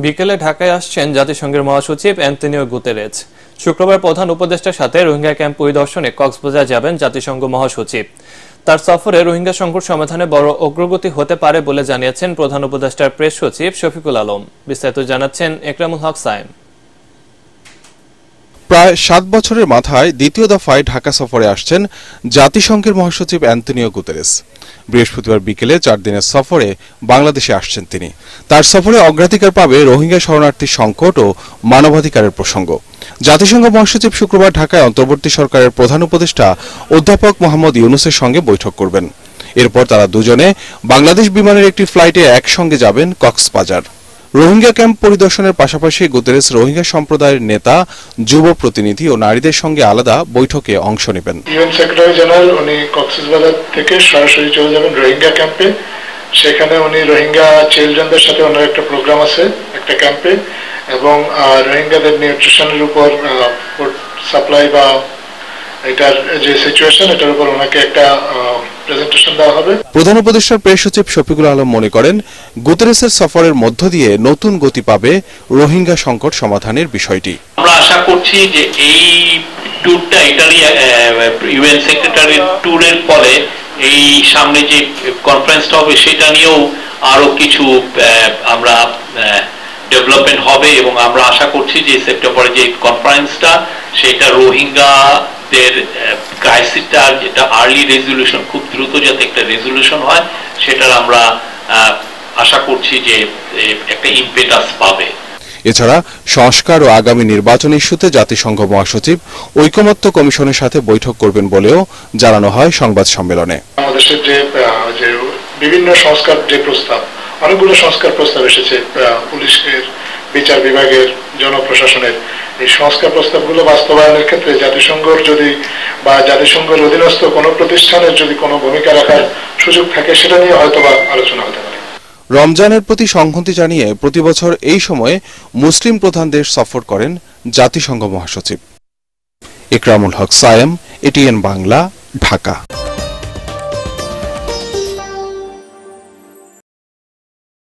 বিকেলে ঢাকায় আসছেন জাতিসংঘের মহাসচিব অ্যান্তোনিও গুতেরেস। শুক্রবার প্রধান উপদেষ্টার সাথে রোহিঙ্গা ক্যাম্প পরিদর্শনে কক্সবাজার যাবেন জাতিসংঘ মহাসচিব। তার সফরে রোহিঙ্গা সংকট সমাধানে বড় অগ্রগতি হতে পারে বলে জানিয়েছেন প্রধান উপদেষ্টার প্রেস সচিব শফিকুল আলম। বিস্তারিত জানাচ্ছেন একরামুল হক সায়েম। প্রায় 7 বছরের মাথায় দ্বিতীয় দফায় ঢাকা সফরে আসছেন জাতিসংঘের মহাসচিব অ্যান্তোনিও গুতেরেস। বৃহস্পতিবার বিকেলে 4 দিনের সফরে বাংলাদেশে আসছেন তিনি। তার সফরে অগ্রাধিকার পাবে রোহিঙ্গা শরণার্থী সংকট ও মানবাধিকারের প্রসঙ্গ। জাতিসংঘ মহাসচিব শুক্রবার ঢাকায় অন্তর্বর্তী সরকারের প্রধান উপদেষ্টা অধ্যাপক মোহাম্মদ ইউনূসের সঙ্গে বৈঠক করবেন। এরপর তারা দুজনে বাংলাদেশ বিমানের একটি ফ্লাইটে একসঙ্গে যাবেন কক্সবাজার। রোহিঙ্গা ক্যাম্প পরিদর্শনের পাশাপাশি গুতেরেস রোহিঙ্গা সম্প্রদায়ের নেতা, যুব প্রতিনিধি ও নারীদের সঙ্গে আলাদা বৈঠকে অংশ নেবেন। ইউএন সেক্রেটারি জেনারেল উনি কক্সবাজার থেকে সরাসরি চলে যাবেন রোহিঙ্গা ক্যাম্পে। সেখানে উনি রোহিঙ্গা চিলড্রেনদের সাথে ওনার একটা প্রোগ্রাম আছে একটা ক্যাম্পে, এবং রোহিঙ্গাদের নিউট্রিশনের উপর ফুড সাপ্লাই বা এটার যে সিচুয়েশন এটার উপর ওনাকে একটা প্রেজেন্টেশন দেওয়া হবে। প্রধান উপদেষ্টার প্রেস সচিব শফিকুল আলম মনে করেন, গুতেরেসের সফরের মধ্য দিয়ে নতুন গতি পাবে রোহিঙ্গা সংকট সমাধানের বিষয়টি। আমরা আশা করছি যে এই ট্যুরটা ইটালি ইউএন সেক্রেটারির ট্যুরের ফলে এই সামনে যে কনফারেন্সটা হবে সেটা নিয়েও আরো কিছু আমরা ডেভেলপমেন্ট হবে, এবং আমরা আশা করছি যে সেপ্টেম্বরে যে কনফারেন্সটা সেটা রোহিঙ্গাদের ক্রাইসিসটা যেটা আর্লি রেজলিউশন, খুব দ্রুত যাতে একটা রেজলিউশন হয় সেটার আমরা আশা করছি যে একটা ইমপেটাস পাবে। এছাড়া সংস্কার ও আগামী নির্বাচন ইস্যুতে জাতিসংঘ মহাসচিব ঐকমত্য কমিশনের সাথে বৈঠক করবেন বলেও জানানো হয় সংবাদ সম্মেলনে। বাংলাদেশের যে বিভিন্ন সংস্কার যে প্রস্তাব, অনেকগুলো সংস্কার প্রস্তাব এসেছে পুলিশের, বিচার বিভাগের, জনপ্রশাসনের। এই সংস্কার প্রস্তাবগুলো বাস্তবায়নের ক্ষেত্রে জাতিসংঘের যদি বা জাতিসংঘের অধীনস্থ কোনো প্রতিষ্ঠানের যদি কোনো ভূমিকা রাখার সুযোগ থাকে সেটা নিয়ে হয়তোবা আলোচনা হতে পারে। রমজানের প্রতি সংহতি জানিয়ে প্রতি বছর এই সময়ে মুসলিম প্রধান দেশ সফর করেন জাতিসংঘ মহাসচিব। একরামুল হক সায়েম, এটিএন বাংলা, ঢাকা।